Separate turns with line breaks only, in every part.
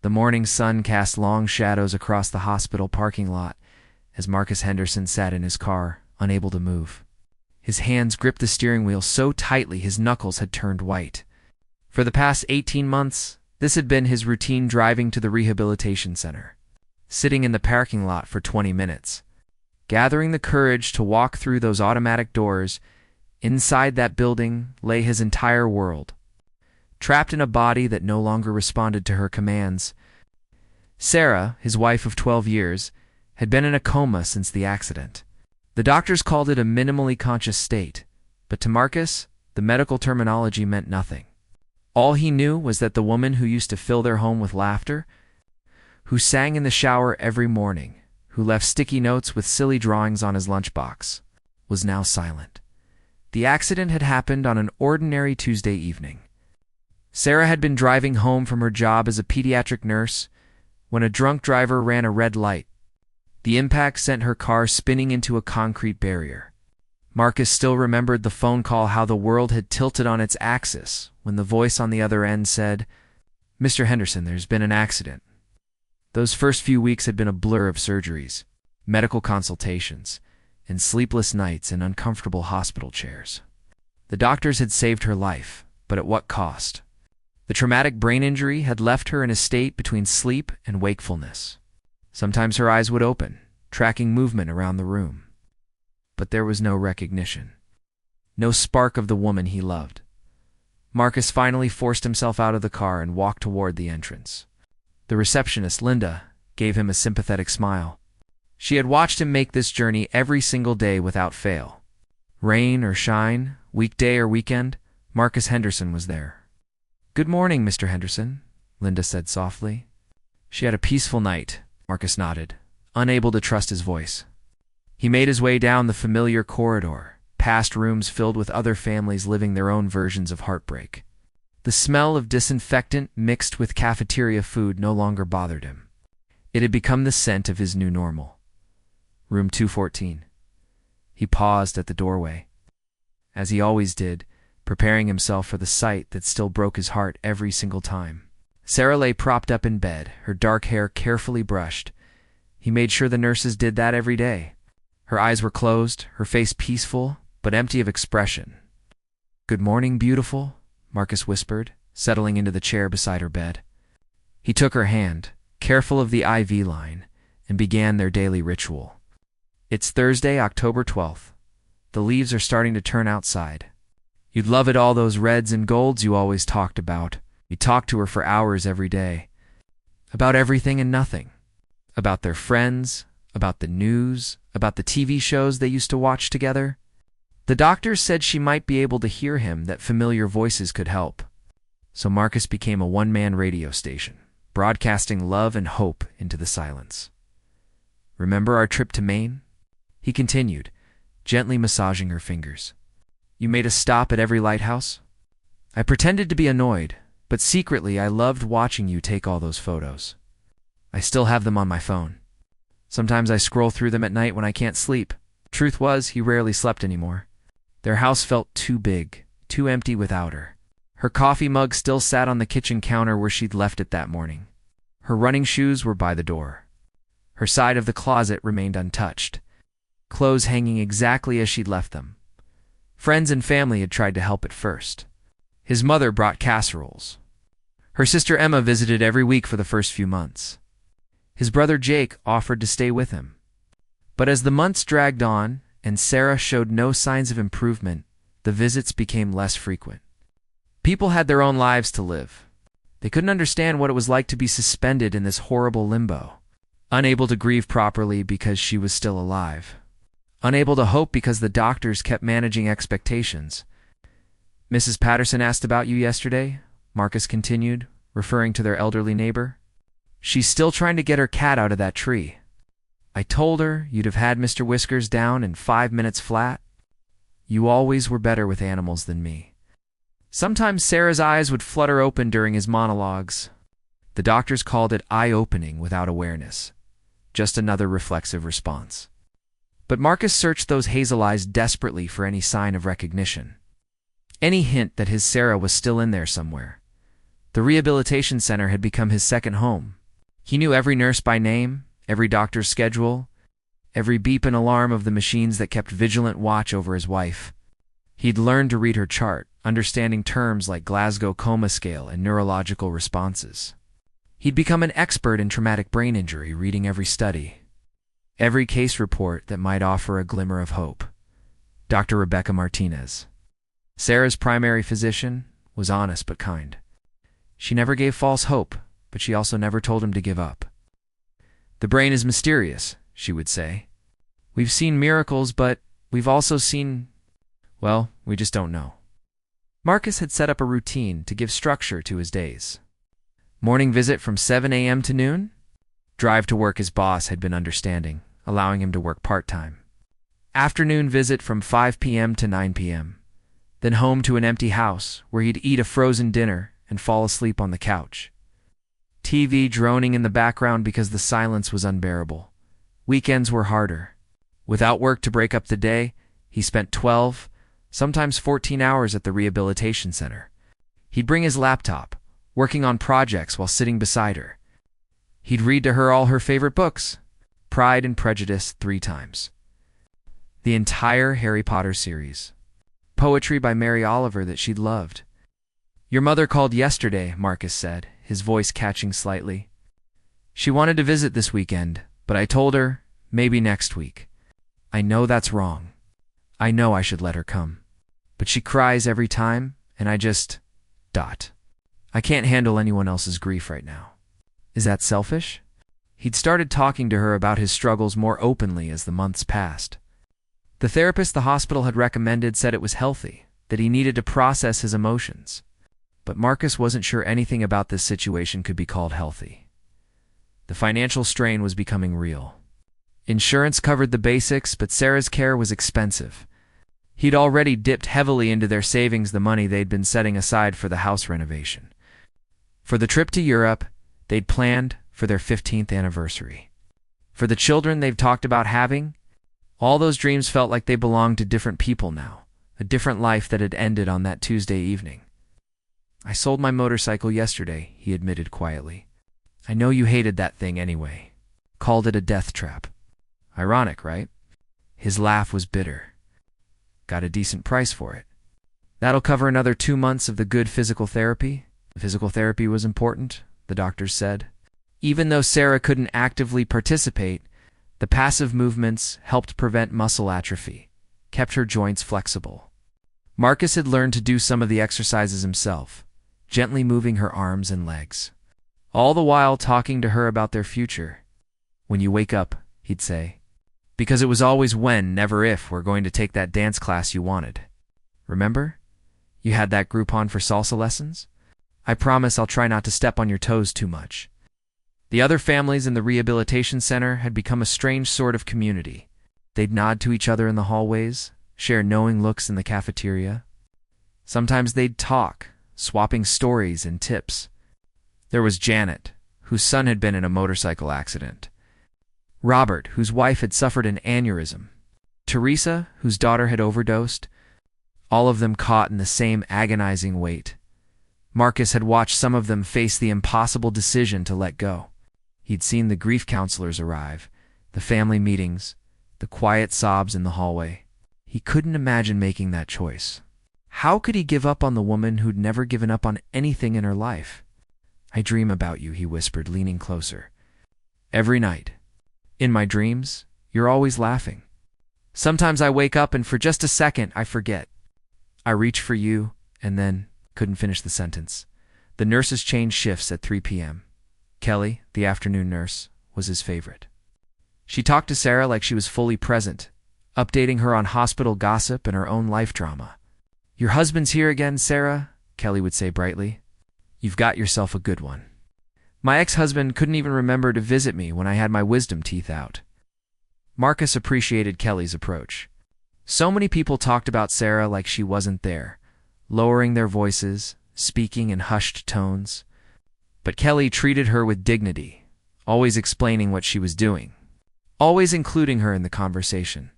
The morning sun cast long shadows across the hospital parking lot as Marcus Henderson sat in his car, unable to move. His hands gripped the steering wheel so tightly his knuckles had turned white. For the past 18 months, this had been his routine driving to the rehabilitation center, sitting in the parking lot for 20 minutes, gathering the courage to walk through those automatic doors. Inside that building lay his entire world, trapped in a body that no longer responded to her commands. Sarah, his wife of 12 years, had been in a coma since the accident. The doctors called it a minimally conscious state, but to Marcus, the medical terminology meant nothing. All he knew was that the woman who used to fill their home with laughter, who sang in the shower every morning, who left sticky notes with silly drawings on his lunchbox, was now silent. The accident had happened on an ordinary Tuesday evening. Sarah had been driving home from her job as a pediatric nurse when a drunk driver ran a red light. The impact sent her car spinning into a concrete barrier. Marcus still remembered the phone call, how the world had tilted on its axis when the voice on the other end said, "Mr. Henderson, there's been an accident." Those first few weeks had been a blur of surgeries, medical consultations, and sleepless nights in uncomfortable hospital chairs. The doctors had saved her life, but at what cost? The traumatic brain injury had left her in a state between sleep and wakefulness. Sometimes her eyes would open, tracking movement around the room. But there was no recognition. No spark of the woman he loved. Marcus finally forced himself out of the car and walked toward the entrance. The receptionist, Linda, gave him a sympathetic smile. She had watched him make this journey every single day without fail. Rain or shine, weekday or weekend, Marcus Henderson was there. "Good morning, Mr. Henderson," Linda said softly. "She had a peaceful night," Marcus nodded, unable to trust his voice. He made his way down the familiar corridor, past rooms filled with other families living their own versions of heartbreak. The smell of disinfectant mixed with cafeteria food no longer bothered him. It had become the scent of his new normal. Room 214. He paused at the doorway, as he always did, preparing himself for the sight that still broke his heart every single time. Sarah lay propped up in bed, her dark hair carefully brushed. He made sure the nurses did that every day. Her eyes were closed, her face peaceful, but empty of expression. "Good morning, beautiful," Marcus whispered, settling into the chair beside her bed. He took her hand, careful of the IV line, and began their daily ritual. "It's Thursday, October 12th. The leaves are starting to turn outside. You'd love it, all those reds and golds you always talked about." He talked to her for hours every day. About everything and nothing. About their friends, about the news, about the TV shows they used to watch together. The doctors said she might be able to hear him, that familiar voices could help. So Marcus became a one-man radio station, broadcasting love and hope into the silence. "Remember our trip to Maine?" he continued, gently massaging her fingers. "You made us stop at every lighthouse? I pretended to be annoyed, but secretly I loved watching you take all those photos. I still have them on my phone. Sometimes I scroll through them at night when I can't sleep." Truth was, he rarely slept anymore. Their house felt too big, too empty without her. Her coffee mug still sat on the kitchen counter where she'd left it that morning. Her running shoes were by the door. Her side of the closet remained untouched, clothes hanging exactly as she'd left them. Friends and family had tried to help at first. His mother brought casseroles. Her sister Emma visited every week for the first few months. His brother Jake offered to stay with him. But as the months dragged on and Sarah showed no signs of improvement, the visits became less frequent. People had their own lives to live. They couldn't understand what it was like to be suspended in this horrible limbo, unable to grieve properly because she was still alive, unable to hope because the doctors kept managing expectations. "Mrs. Patterson asked about you yesterday," Marcus continued, referring to their elderly neighbor. "She's still trying to get her cat out of that tree. I told her you'd have had Mr. Whiskers down in 5 minutes flat. You always were better with animals than me." Sometimes Sarah's eyes would flutter open during his monologues. The doctors called it eye-opening without awareness, just another reflexive response. But Marcus searched those hazel eyes desperately for any sign of recognition, any hint that his Sarah was still in there somewhere. The rehabilitation center had become his second home. He knew every nurse by name, every doctor's schedule, every beep and alarm of the machines that kept vigilant watch over his wife. He'd learned to read her chart, understanding terms like Glasgow Coma Scale and neurological responses. He'd become an expert in traumatic brain injury, reading every study, every case report that might offer a glimmer of hope. Dr. Rebecca Martinez, Sarah's primary physician, was honest but kind. She never gave false hope, but she also never told him to give up. "The brain is mysterious," she would say. "We've seen miracles, but we've also seen, well, we just don't know." Marcus had set up a routine to give structure to his days. Morning visit from 7 a.m. to noon. Drive to work. His boss had been understanding, allowing him to work part-time. Afternoon visit from 5 p.m. to 9 p.m. Then home to an empty house where he'd eat a frozen dinner and fall asleep on the couch. TV droning in the background because the silence was unbearable. Weekends were harder. Without work to break up the day, he spent 12, sometimes 14 hours at the rehabilitation center. He'd bring his laptop, working on projects while sitting beside her. He'd read to her all her favorite books, Pride and Prejudice 3 times. The entire Harry Potter series. Poetry by Mary Oliver that she'd loved. "Your mother called yesterday," Marcus said, his voice catching slightly. "She wanted to visit this weekend, but I told her, maybe next week. I know that's wrong. I know I should let her come. But she cries every time, and I just... ... I can't handle anyone else's grief right now." Is that selfish? He'd started talking to her about his struggles more openly as the months passed. The therapist the hospital had recommended said it was healthy, that he needed to process his emotions. But Marcus wasn't sure anything about this situation could be called healthy. The financial strain was becoming real. Insurance covered the basics, but Sarah's care was expensive. He'd already dipped heavily into their savings, the money they'd been setting aside for the house renovation. For the trip to Europe, they'd planned for their 15th anniversary. For the children they've talked about having, all those dreams felt like they belonged to different people now, a different life that had ended on that Tuesday evening. "I sold my motorcycle yesterday," he admitted quietly. "I know you hated that thing anyway. Called it a death trap. Ironic, right?" His laugh was bitter. "Got a decent price for it. That'll cover another 2 months of the good physical therapy." Physical therapy was important, the doctors said. Even though Sarah couldn't actively participate, the passive movements helped prevent muscle atrophy, kept her joints flexible. Marcus had learned to do some of the exercises himself, gently moving her arms and legs, all the while talking to her about their future. "When you wake up," he'd say, "because it was always when, never if, we're going to take that dance class you wanted. Remember? You had that Groupon for salsa lessons? I promise I'll try not to step on your toes too much." The other families in the rehabilitation center had become a strange sort of community. They'd nod to each other in the hallways, share knowing looks in the cafeteria. Sometimes they'd talk, swapping stories and tips. There was Janet, whose son had been in a motorcycle accident. Robert, whose wife had suffered an aneurysm. Teresa, whose daughter had overdosed. All of them caught in the same agonizing weight. Marcus had watched some of them face the impossible decision to let go. He'd seen the grief counselors arrive, the family meetings, the quiet sobs in the hallway. He couldn't imagine making that choice. How could he give up on the woman who'd never given up on anything in her life? "I dream about you," he whispered, leaning closer. "Every night. In my dreams, you're always laughing. Sometimes I wake up and for just a second I forget. I reach for you, and then..." Couldn't finish the sentence. The nurses changed shifts at 3 p.m. Kelly, the afternoon nurse, was his favorite. She talked to Sarah like she was fully present, updating her on hospital gossip and her own life drama. "Your husband's here again, Sarah," Kelly would say brightly. "You've got yourself a good one. My ex-husband couldn't even remember to visit me when I had my wisdom teeth out." Marcus appreciated Kelly's approach. So many people talked about Sarah like she wasn't there, lowering their voices, speaking in hushed tones. But Kelly treated her with dignity, always explaining what she was doing, always including her in the conversation.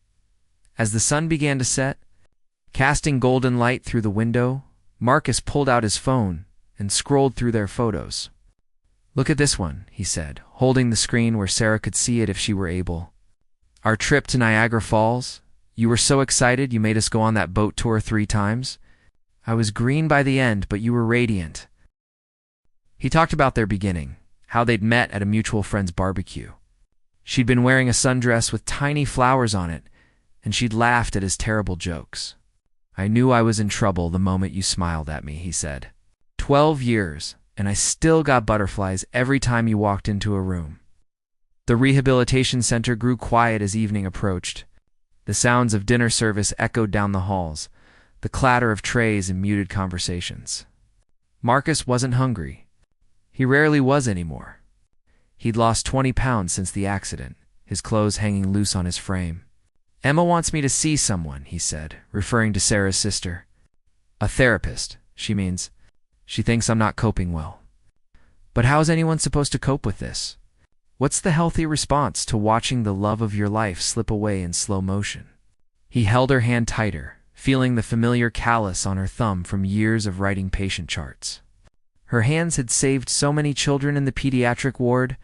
As the sun began to set, casting golden light through the window, Marcus pulled out his phone and scrolled through their photos. "Look at this one," he said, holding the screen where Sarah could see it if she were able. "Our trip to Niagara Falls. You were so excited you made us go on that boat tour 3 times. I was green by the end, but you were radiant." He talked about their beginning, how they'd met at a mutual friend's barbecue. She'd been wearing a sundress with tiny flowers on it, and she'd laughed at his terrible jokes. "I knew I was in trouble the moment you smiled at me," he said. 12 years, and I still got butterflies every time you walked into a room." The rehabilitation center grew quiet as evening approached. The sounds of dinner service echoed down the halls, the clatter of trays and muted conversations. Marcus wasn't hungry. He rarely was anymore. He'd lost 20 pounds since the accident, his clothes hanging loose on his frame. "Emma wants me to see someone," he said, referring to Sarah's sister. "A therapist, she means. She thinks I'm not coping well." But how's anyone supposed to cope with this? What's the healthy response to watching the love of your life slip away in slow motion? He held her hand tighter, feeling the familiar callus on her thumb from years of writing patient charts. Her hands had saved so many children in the pediatric ward.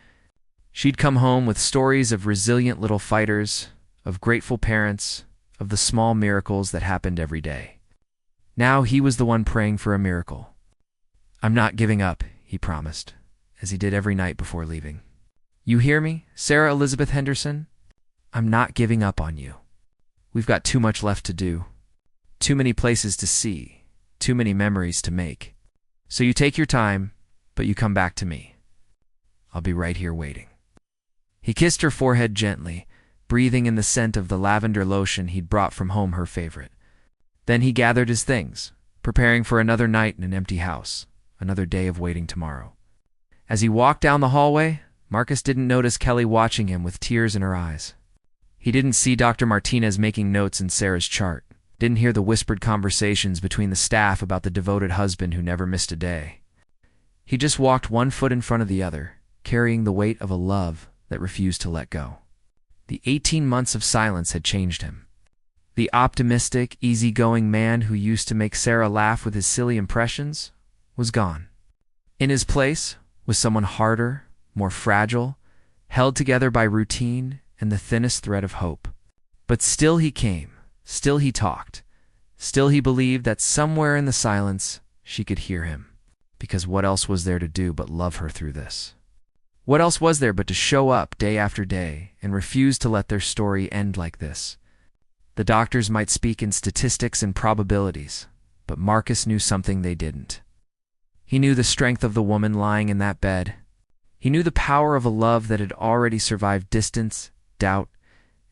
She'd come home with stories of resilient little fighters, of grateful parents, of the small miracles that happened every day. Now he was the one praying for a miracle. "I'm not giving up," he promised, as he did every night before leaving. "You hear me, Sarah Elizabeth Henderson? I'm not giving up on you. We've got too much left to do, too many places to see, too many memories to make. So you take your time, but you come back to me. I'll be right here waiting." He kissed her forehead gently, breathing in the scent of the lavender lotion he'd brought from home, her favorite. Then he gathered his things, preparing for another night in an empty house, another day of waiting tomorrow. As he walked down the hallway, Marcus didn't notice Kelly watching him with tears in her eyes. He didn't see Dr. Martinez making notes in Sarah's chart, didn't hear the whispered conversations between the staff about the devoted husband who never missed a day. He just walked one foot in front of the other, carrying the weight of a love that refused to let go. The 18 months of silence had changed him. The optimistic, easygoing man who used to make Sarah laugh with his silly impressions was gone. In his place was someone harder, more fragile, held together by routine and the thinnest thread of hope. But still he came, still he talked, still he believed that somewhere in the silence she could hear him, because what else was there to do but love her through this? What else was there but to show up day after day and refuse to let their story end like this? The doctors might speak in statistics and probabilities, but Marcus knew something they didn't. He knew the strength of the woman lying in that bed. He knew the power of a love that had already survived distance, doubt,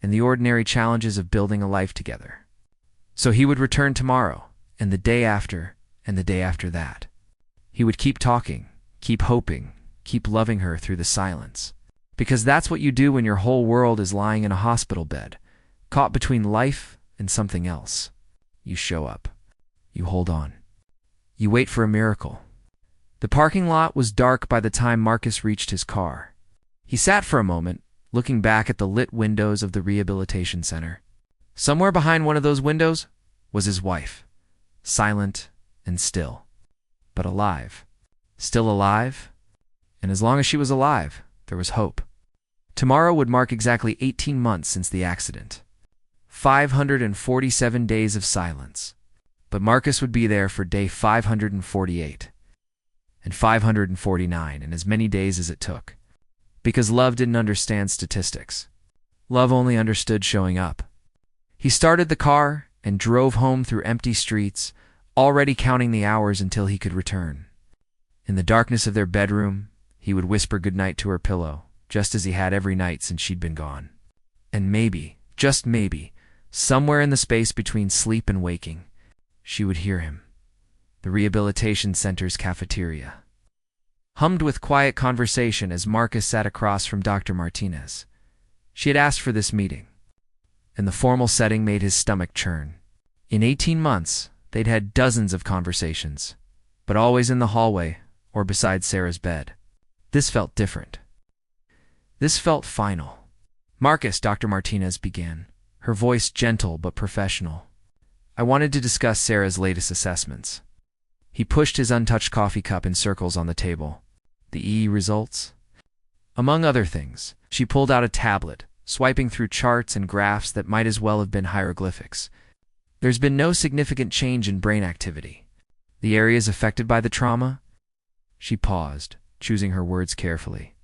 and the ordinary challenges of building a life together. So he would return tomorrow, and the day after, and the day after that. He would keep talking, keep hoping, keep loving her through the silence. Because that's what you do when your whole world is lying in a hospital bed, caught between life and something else. You show up. You hold on. You wait for a miracle. The parking lot was dark by the time Marcus reached his car. He sat for a moment, looking back at the lit windows of the rehabilitation center. Somewhere behind one of those windows was his wife, silent and still, but alive. Still alive, and as long as she was alive, there was hope. Tomorrow would mark exactly 18 months since the accident. 547 days of silence. But Marcus would be there for day 548, and 549, and as many days as it took. Because love didn't understand statistics. Love only understood showing up. He started the car and drove home through empty streets, already counting the hours until he could return. In the darkness of their bedroom, he would whisper goodnight to her pillow, just as he had every night since she'd been gone. And maybe, just maybe, somewhere in the space between sleep and waking, she would hear him. The rehabilitation center's cafeteria hummed with quiet conversation as Marcus sat across from Dr. Martinez. She had asked for this meeting, and the formal setting made his stomach churn. In 18 months, they'd had dozens of conversations, but always in the hallway or beside Sarah's bed. This felt different. This felt final. "Marcus," Dr. Martinez began, her voice gentle but professional. "I wanted to discuss Sarah's latest assessments." He pushed his untouched coffee cup in circles on the table. The results? Among other things, she pulled out a tablet, swiping through charts and graphs that might as well have been hieroglyphics. There's been no significant change in brain activity. The areas affected by the trauma? She paused, choosing her words carefully.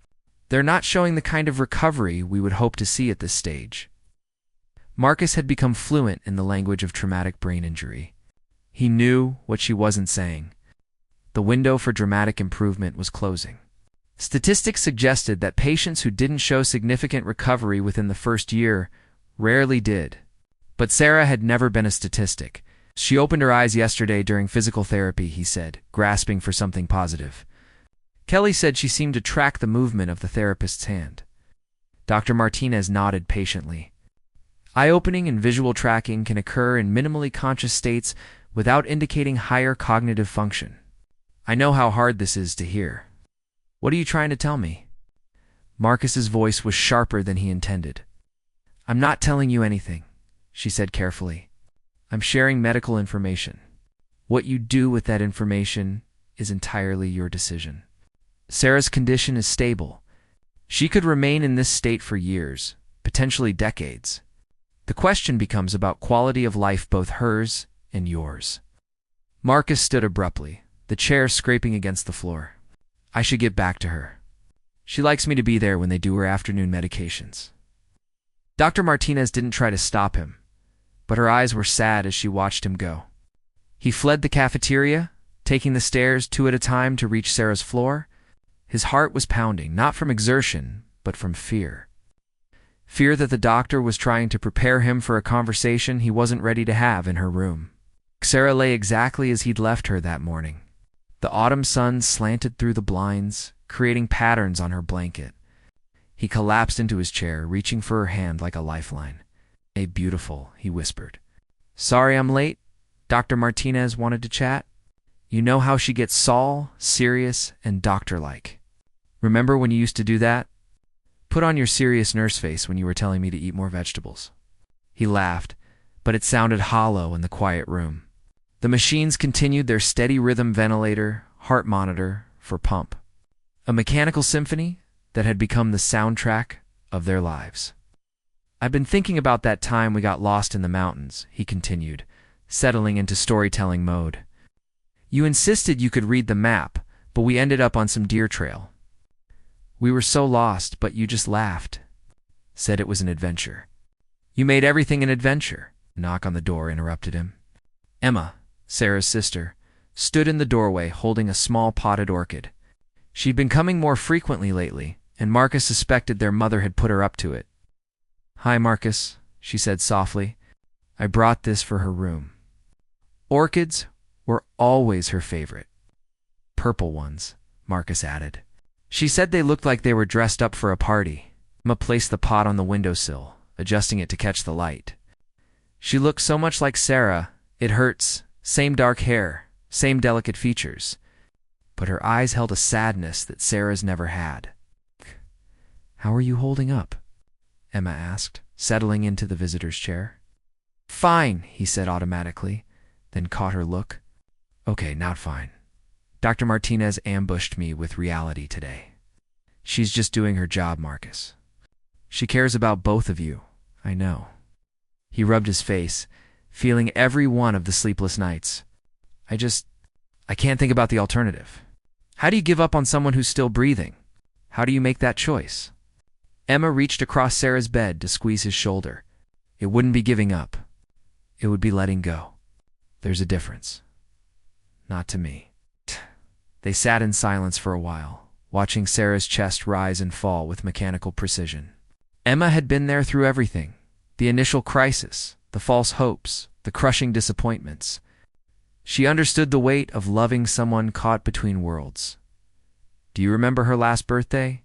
They're not showing the kind of recovery we would hope to see at this stage. Marcus had become fluent in the language of traumatic brain injury. He knew what she wasn't saying. The window for dramatic improvement was closing. Statistics suggested that patients who didn't show significant recovery within the first year rarely did. But Sarah had never been a statistic. She opened her eyes yesterday during physical therapy, he said, grasping for something positive. Kelly said she seemed to track the movement of the therapist's hand. Dr. Martinez nodded patiently. Eye-opening and visual tracking can occur in minimally conscious states without indicating higher cognitive function. I know how hard this is to hear. What are you trying to tell me? Marcus's voice was sharper than he intended. I'm not telling you anything, she said carefully. I'm sharing medical information. What you do with that information is entirely your decision. Sarah's condition is stable. She could remain in this state for years, potentially decades. The question becomes about quality of life, both hers and yours. Marcus stood abruptly, the chair scraping against the floor. I should get back to her. She likes me to be there when they do her afternoon medications. Dr. Martinez didn't try to stop him, but her eyes were sad as she watched him go. He fled the cafeteria, taking the stairs 2 at a time to reach Sarah's floor. His heart was pounding, not from exertion, but from fear. Fear that the doctor was trying to prepare him for a conversation he wasn't ready to have in her room. Sarah lay exactly as he'd left her that morning. The autumn sun slanted through the blinds, creating patterns on her blanket. He collapsed into his chair, reaching for her hand like a lifeline. "Hey, beautiful," he whispered. "Sorry I'm late." Dr. Martinez wanted to chat. You know how she gets serious, and doctor-like. Remember when you used to do that? Put on your serious nurse face when you were telling me to eat more vegetables. He laughed, but it sounded hollow in the quiet room. The machines continued their steady rhythm ventilator, heart monitor, for pump. A mechanical symphony that had become the soundtrack of their lives. I've been thinking about that time we got lost in the mountains, he continued, settling into storytelling mode. You insisted you could read the map, but we ended up on some deer trail. We were so lost, but you just laughed. Said it was an adventure. You made everything an adventure. A knock on the door interrupted him. Emma, Sarah's sister, stood in the doorway holding a small potted orchid. She'd been coming more frequently lately, and Marcus suspected their mother had put her up to it. Hi, Marcus, she said softly. I brought this for her room. Orchids were always her favorite. Purple ones, Marcus added. She said they looked like they were dressed up for a party. Emma placed the pot on the windowsill, adjusting it to catch the light. She looked so much like Sarah, it hurts. Same dark hair, same delicate features. But her eyes held a sadness that Sarah's never had. How are you holding up? Emma asked, settling into the visitor's chair. Fine, he said automatically, then caught her look. Okay, not fine. Dr. Martinez ambushed me with reality today. She's just doing her job, Marcus. She cares about both of you, I know. He rubbed his face, feeling every one of the sleepless nights. I can't think about the alternative. How do you give up on someone who's still breathing? How do you make that choice? Emma reached across Sarah's bed to squeeze his shoulder. It wouldn't be giving up. It would be letting go. There's a difference. Not to me. They sat in silence for a while, watching Sarah's chest rise and fall with mechanical precision. Emma had been there through everything. The initial crisis, the false hopes, the crushing disappointments. She understood the weight of loving someone caught between worlds. Do you remember her last birthday?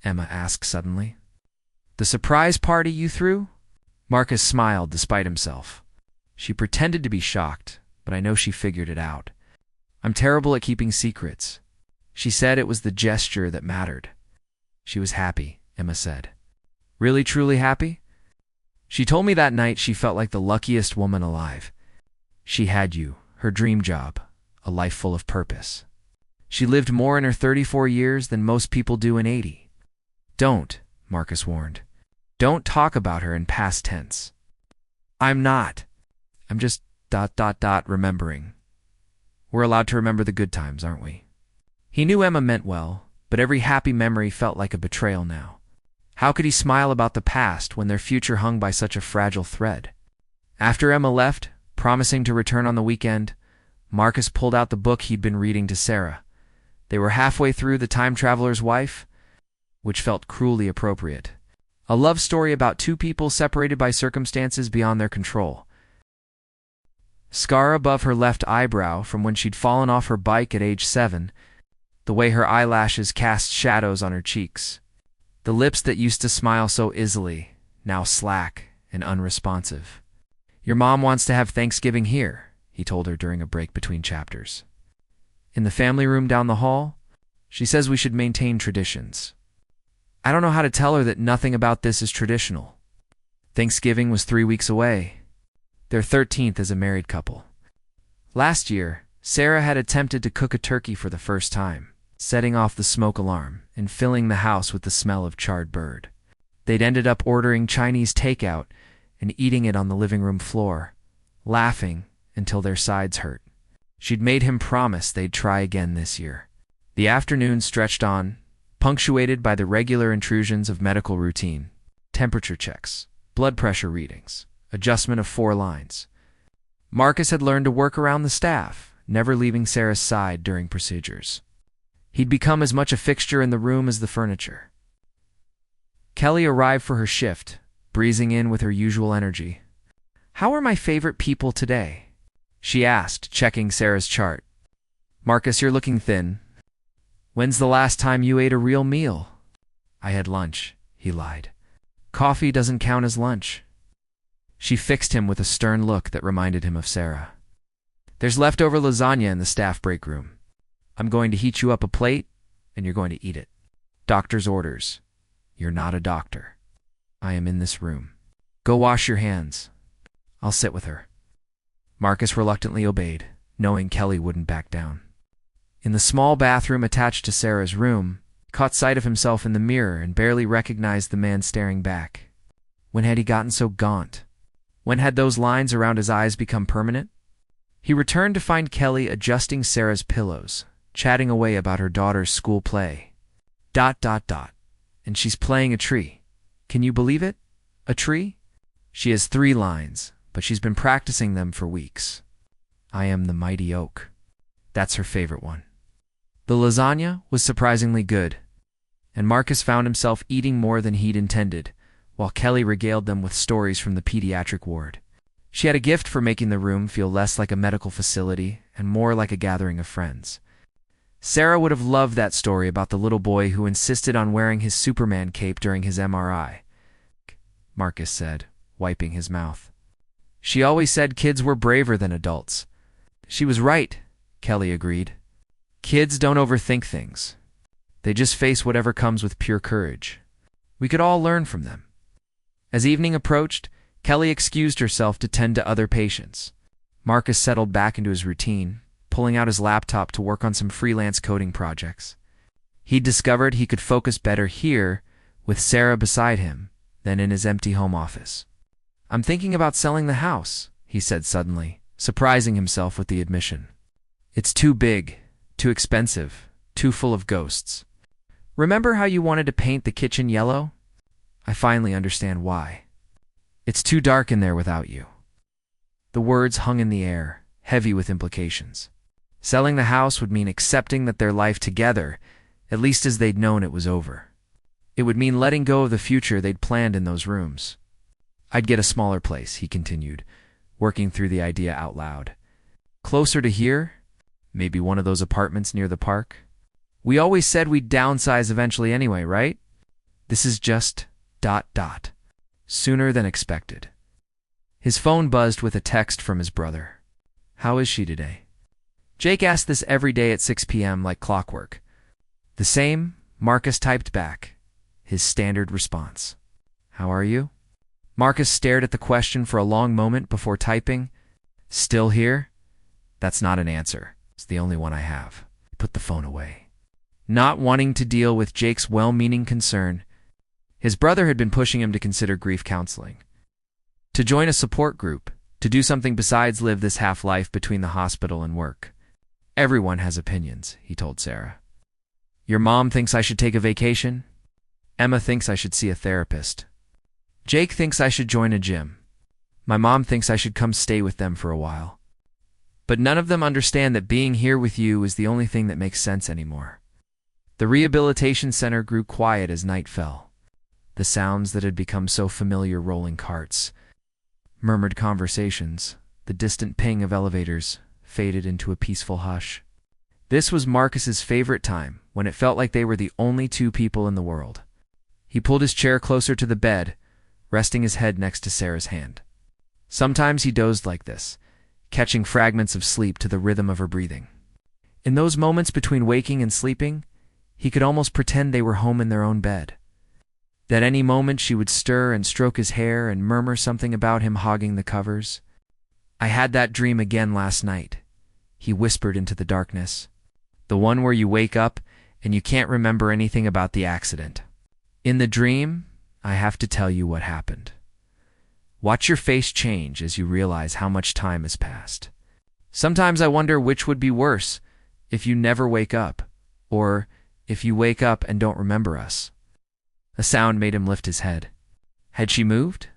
Emma asked suddenly. The surprise party you threw? Marcus smiled despite himself. She pretended to be shocked, but I know she figured it out. I'm terrible at keeping secrets. She said it was the gesture that mattered. She was happy, Emma said. Really, truly happy? She told me that night she felt like the luckiest woman alive. She had you, her dream job, a life full of purpose. She lived more in her 34 years than most people do in 80. Don't, Marcus warned. Don't talk about her in past tense. I'm not. I'm just ... remembering. We're allowed to remember the good times, aren't we? He knew Emma meant well, but every happy memory felt like a betrayal now. How could he smile about the past when their future hung by such a fragile thread? After Emma left, promising to return on the weekend, Marcus pulled out the book he'd been reading to Sarah. They were halfway through The Time Traveler's Wife, which felt cruelly appropriate. A love story about two people separated by circumstances beyond their control. Scar above her left eyebrow from when she'd fallen off her bike at age 7, the way her eyelashes cast shadows on her cheeks. The lips that used to smile so easily, now slack and unresponsive. Your mom wants to have Thanksgiving here, he told her during a break between chapters. In the family room down the hall, she says we should maintain traditions. I don't know how to tell her that nothing about this is traditional. Thanksgiving was 3 weeks away. Their 13th as a married couple. Last year, Sarah had attempted to cook a turkey for the first time, setting off the smoke alarm and filling the house with the smell of charred bird. They'd ended up ordering Chinese takeout and eating it on the living room floor, laughing until their sides hurt. She'd made him promise they'd try again this year. The afternoon stretched on, punctuated by the regular intrusions of medical routine, temperature checks, blood pressure readings, adjustment of 4 lines. Marcus had learned to work around the staff, never leaving Sarah's side during procedures. He'd become as much a fixture in the room as the furniture. Kelly arrived for her shift, breezing in with her usual energy. "How are my favorite people today?" she asked, checking Sarah's chart. "Marcus, you're looking thin. When's the last time you ate a real meal?" "I had lunch," he lied. "Coffee doesn't count as lunch." She fixed him with a stern look that reminded him of Sarah. "There's leftover lasagna in the staff break room. I'm going to heat you up a plate, and you're going to eat it. Doctor's orders. You're not a doctor. I am in this room. Go wash your hands. I'll sit with her." Marcus reluctantly obeyed, knowing Kelly wouldn't back down. In the small bathroom attached to Sarah's room, he caught sight of himself in the mirror and barely recognized the man staring back. When had he gotten so gaunt? When had those lines around his eyes become permanent? He returned to find Kelly adjusting Sarah's pillows, chatting away about her daughter's school play. ... And she's playing a tree. Can you believe it? A tree? She has 3 lines, but she's been practicing them for weeks. I am the mighty oak. That's her favorite one. The lasagna was surprisingly good, and Marcus found himself eating more than he'd intended, while Kelly regaled them with stories from the pediatric ward. She had a gift for making the room feel less like a medical facility and more like a gathering of friends. Sarah would have loved that story about the little boy who insisted on wearing his Superman cape during his MRI, Marcus said, wiping his mouth. She always said kids were braver than adults. She was right, Kelly agreed. Kids don't overthink things. They just face whatever comes with pure courage. We could all learn from them. As evening approached, Kelly excused herself to tend to other patients. Marcus settled back into his routine, pulling out his laptop to work on some freelance coding projects. He'd discovered he could focus better here, with Sarah beside him, than in his empty home office. I'm thinking about selling the house, he said suddenly, surprising himself with the admission. It's too big, too expensive, too full of ghosts. Remember how you wanted to paint the kitchen yellow? I finally understand why. It's too dark in there without you. The words hung in the air, heavy with implications. Selling the house would mean accepting that their life together, at least as they'd known it, was over. It would mean letting go of the future they'd planned in those rooms. I'd get a smaller place, he continued, working through the idea out loud. Closer to here? Maybe one of those apartments near the park? We always said we'd downsize eventually anyway, right? This is just ... sooner than expected. His phone buzzed with a text from his brother. How is she today? Jake asked this every day at 6 p.m. like clockwork. The same, Marcus typed back, his standard response. How are you? Marcus stared at the question for a long moment before typing, Still here? That's not an answer. It's the only one I have. He put the phone away, not wanting to deal with Jake's well-meaning concern. His brother had been pushing him to consider grief counseling, to join a support group, to do something besides live this half-life between the hospital and work. Everyone has opinions, he told Sarah. Your mom thinks I should take a vacation. Emma thinks I should see a therapist. Jake thinks I should join a gym. My mom thinks I should come stay with them for a while. But none of them understand that being here with you is the only thing that makes sense anymore. The rehabilitation center grew quiet as night fell. The sounds that had become so familiar, rolling carts, murmured conversations, the distant ping of elevators, faded into a peaceful hush. This was Marcus's favorite time, when it felt like they were the only two people in the world. He pulled his chair closer to the bed, resting his head next to Sarah's hand. Sometimes he dozed like this, catching fragments of sleep to the rhythm of her breathing. In those moments between waking and sleeping, he could almost pretend they were home in their own bed. That any moment she would stir and stroke his hair and murmur something about him hogging the covers. I had that dream again last night, he whispered into the darkness. The one where you wake up and you can't remember anything about the accident. In the dream, I have to tell you what happened. Watch your face change as you realize how much time has passed. Sometimes I wonder which would be worse, if you never wake up, or if you wake up and don't remember us. A sound made him lift his head. Had she moved?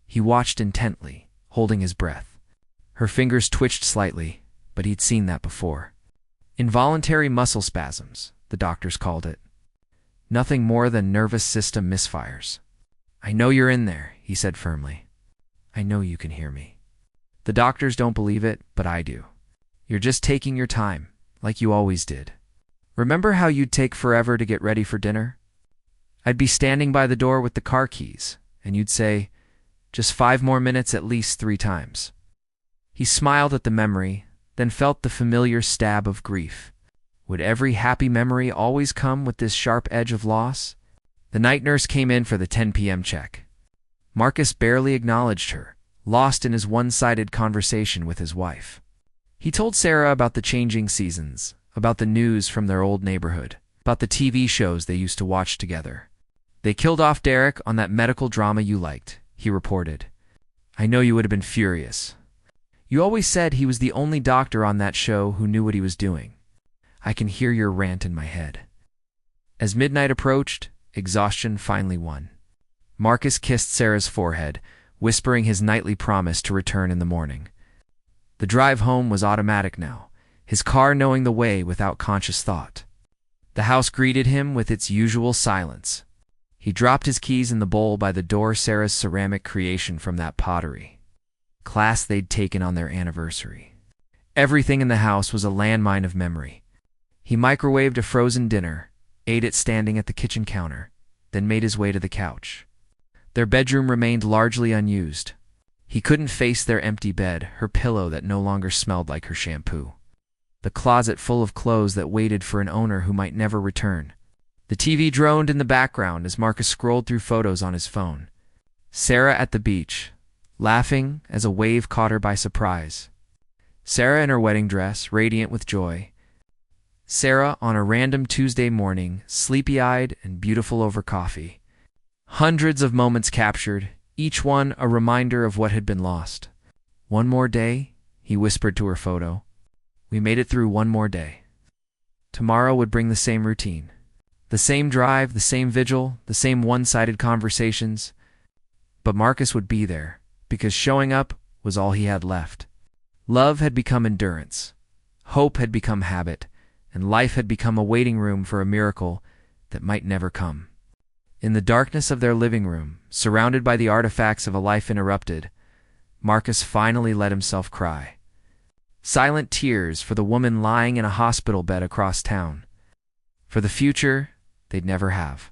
He watched intently, holding his breath. Her fingers twitched slightly, but he'd seen that before. Involuntary muscle spasms, the doctors called it. Nothing more than nervous system misfires. I know you're in there, he said firmly. I know you can hear me. The doctors don't believe it, but I do. You're just taking your time, like you always did. Remember how you'd take forever to get ready for dinner? I'd be standing by the door with the car keys, and you'd say, just 5 more minutes at least 3 times. He smiled at the memory, then felt the familiar stab of grief. Would every happy memory always come with this sharp edge of loss? The night nurse came in for the 10 p.m. check. Marcus barely acknowledged her, lost in his one-sided conversation with his wife. He told Sarah about the changing seasons, about the news from their old neighborhood, about the TV shows they used to watch together. They killed off Derek on that medical drama you liked, he reported. I know you would have been furious. You always said he was the only doctor on that show who knew what he was doing. I can hear your rant in my head. As midnight approached, exhaustion finally won. Marcus kissed Sarah's forehead, whispering his nightly promise to return in the morning. The drive home was automatic now, his car knowing the way without conscious thought. The house greeted him with its usual silence. He dropped his keys in the bowl by the door, Sarah's ceramic creation from that pottery class they'd taken on their anniversary. Everything in the house was a landmine of memory. He microwaved a frozen dinner, ate it standing at the kitchen counter, then made his way to the couch. Their bedroom remained largely unused. He couldn't face their empty bed, her pillow that no longer smelled like her shampoo. The closet full of clothes that waited for an owner who might never return. The TV droned in the background as Marcus scrolled through photos on his phone. Sarah at the beach, laughing as a wave caught her by surprise. Sarah in her wedding dress, radiant with joy. Sarah on a random Tuesday morning, sleepy-eyed and beautiful over coffee. Hundreds of moments captured, each one a reminder of what had been lost. One more day, he whispered to her photo. We made it through one more day. Tomorrow would bring the same routine. The same drive, the same vigil, the same one-sided conversations. But Marcus would be there, because showing up was all he had left. Love had become endurance. Hope had become habit, and life had become a waiting room for a miracle that might never come. In the darkness of their living room, surrounded by the artifacts of a life interrupted, Marcus finally let himself cry. Silent tears for the woman lying in a hospital bed across town. For the future they'd never have.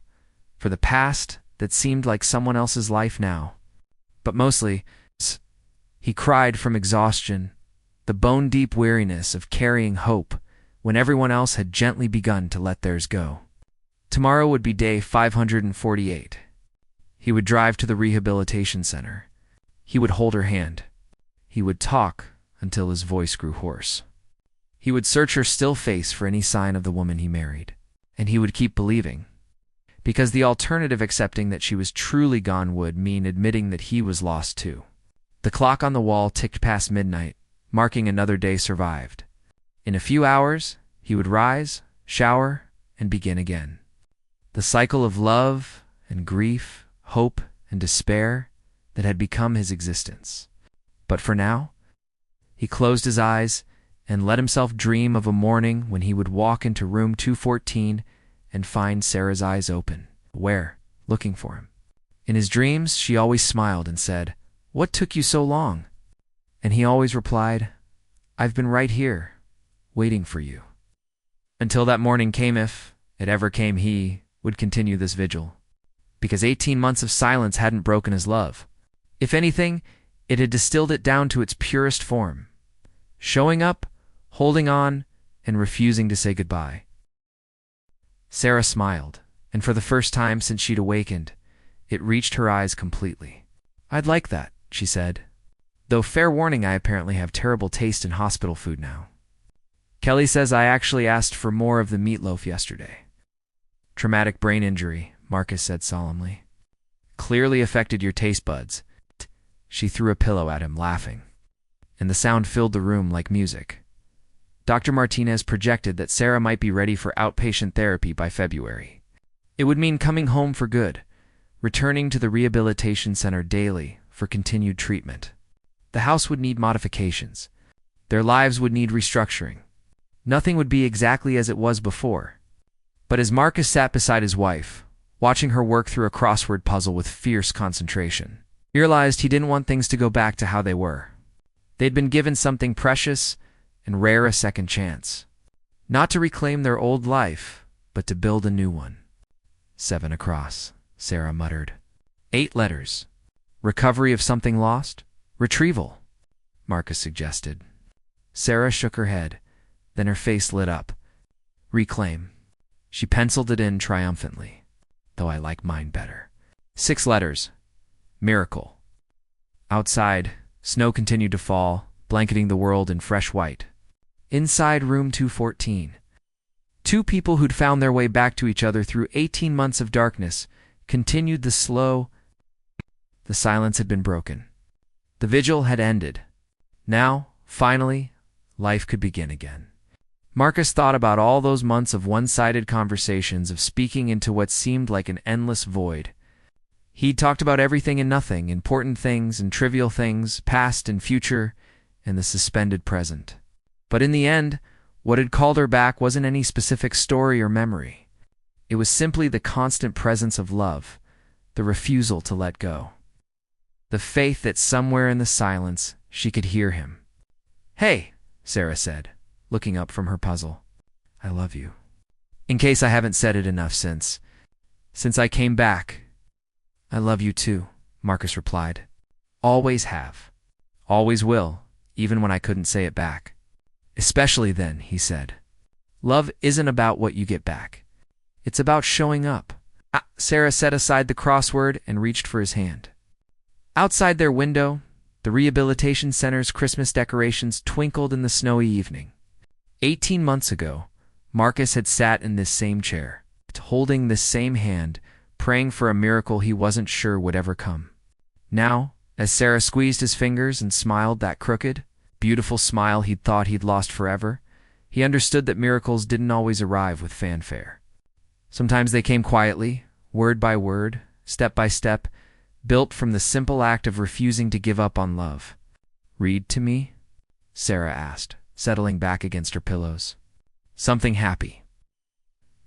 For the past that seemed like someone else's life now. But mostly, he cried from exhaustion, the bone-deep weariness of carrying hope when everyone else had gently begun to let theirs go. Tomorrow would be day 548. He would drive to the rehabilitation center. He would hold her hand. He would talk until his voice grew hoarse. He would search her still face for any sign of the woman he married. And he would keep believing. Because the alternative, accepting that she was truly gone, would mean admitting that he was lost too. The clock on the wall ticked past midnight, marking another day survived. In a few hours, he would rise, shower, and begin again. The cycle of love and grief, hope and despair that had become his existence. But for now, he closed his eyes and let himself dream of a morning when he would walk into room 214 and find Sarah's eyes open, aware, looking for him. In his dreams, she always smiled and said, "What took you so long?" And he always replied, "I've been right here, waiting for you." Until that morning came, if it ever came, he would continue this vigil. Because 18 months of silence hadn't broken his love. If anything, it had distilled it down to its purest form. Showing up, holding on, and refusing to say goodbye. Sarah smiled, and for the first time since she'd awakened, it reached her eyes completely. "I'd like that," she said. "Though fair warning, I apparently have terrible taste in hospital food now. Kelly says I actually asked for more of the meatloaf yesterday." "Traumatic brain injury," Marcus said solemnly. "Clearly affected your taste buds." She threw a pillow at him, laughing. And the sound filled the room like music. Dr. Martinez projected that Sarah might be ready for outpatient therapy by February. It would mean coming home for good, returning to the rehabilitation center daily for continued treatment. The house would need modifications. Their lives would need restructuring. Nothing would be exactly as it was before. But as Marcus sat beside his wife, watching her work through a crossword puzzle with fierce concentration, he realized he didn't want things to go back to how they were. They'd been given something precious and rare, a second chance. Not to reclaim their old life, but to build a new one. 7 across, Sarah muttered. 8 letters. Recovery of something lost? Retrieval, Marcus suggested. Sarah shook her head, then her face lit up. Reclaim. She penciled it in triumphantly, though I like mine better. 6 letters. Miracle. Outside, snow continued to fall, blanketing the world in fresh white. Inside room 214, 2 people who'd found their way back to each other through 18 months of darkness continued the slow. The silence had been broken. The vigil had ended. Now, finally, life could begin again. Marcus thought about all those months of one-sided conversations, of speaking into what seemed like an endless void. He'd talked about everything and nothing, important things and trivial things, past and future, and the suspended present. But in the end, what had called her back wasn't any specific story or memory. It was simply the constant presence of love, the refusal to let go. The faith that somewhere in the silence she could hear him. "Hey," Sarah said, looking up from her puzzle. "I love you. In case I haven't said it enough since I came back." "I love you too," Marcus replied. "Always have. Always will, even when I couldn't say it back." "Especially then," he said. "Love isn't about what you get back. It's about showing up." Sarah set aside the crossword and reached for his hand. Outside their window, the rehabilitation center's Christmas decorations twinkled in the snowy evening. 18 months ago, Marcus had sat in this same chair, holding this same hand, praying for a miracle he wasn't sure would ever come. Now, as Sarah squeezed his fingers and smiled that crooked, beautiful smile he'd thought he'd lost forever, he understood that miracles didn't always arrive with fanfare. Sometimes they came quietly, word by word, step by step, built from the simple act of refusing to give up on love. "Read to me?" Sarah asked, settling back against her pillows. "Something happy."